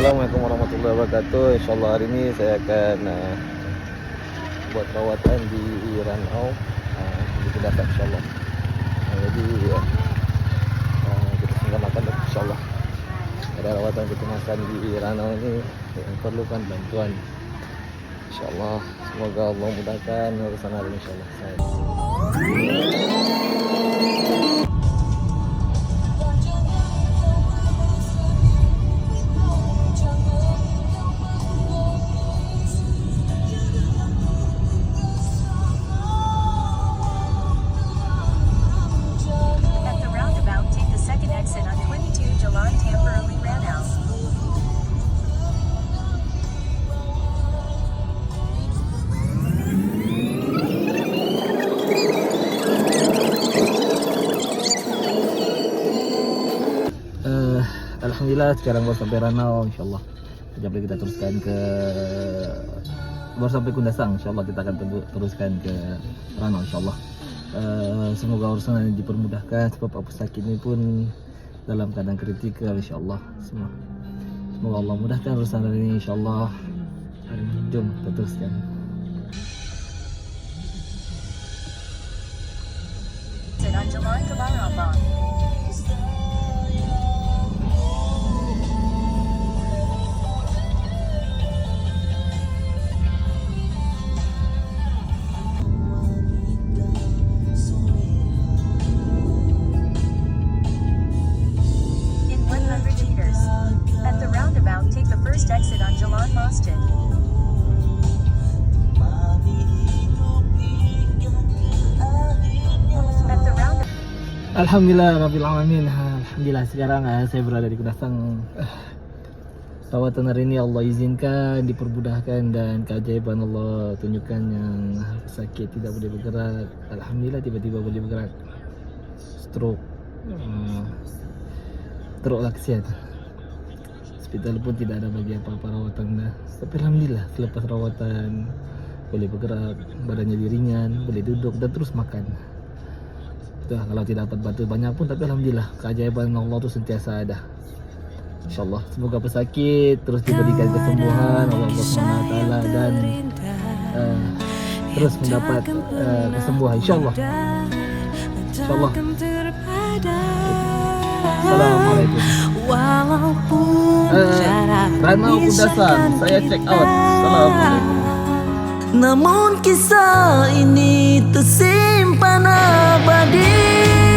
Assalamualaikum warahmatullahi wabarakatuh. InsyaAllah hari ini saya akan buat rawatan di Ranau, di Kedatak insyaAllah. Jadi kita selamatkan insyaAllah. Ada rawatan kecemasan di Ranau ini yang perlukan bantuan insyaAllah. Semoga Allah mudahkan urusan hari ini insyaAllah. Alhamdulillah sekarang baru sampai Ranau insyaAllah. Sekejap lagi kita teruskan ke baru sampai Kundasang, insyaAllah kita akan teruskan ke Ranau insyaAllah. Semoga urusan ini dipermudahkan sebab apa sakit ini pun dalam keadaan kritikal insyaAllah. Semoga Allah mudahkan urusan ini insyaAllah. Jom kita teruskan. Jalan ke Barabang. Exit on Jalan Masjid. Alhamdulillah Rabbil Alamin. Alhamdulillah sekarang saya berada di Kundasang. Rawatan hari ini Allah izinkan, dipermudahkan dan keajaiban Allah tunjukkan yang sakit tidak boleh bergerak. Alhamdulillah tiba-tiba boleh bergerak. Stroke. Teruk lah kesian. Hospital pun tidak ada bagi apa-apa rawatan dah. Tapi alhamdulillah selepas rawatan boleh bergerak, badannya ringan, boleh duduk dan terus makan. Itulah kalau tidak dapat bantu banyak pun, tapi alhamdulillah keajaiban Allah tu sentiasa ada. InsyaAllah semoga pesakit terus diberikan kesembuhan oleh Allah SWT dan terus mendapat kesembuhan insyaAllah. InsyaAllah. Assalamualaikum. Ranau Kundasang, saya check out. Assalamualaikum. Namun kisah ini tersimpan abadi.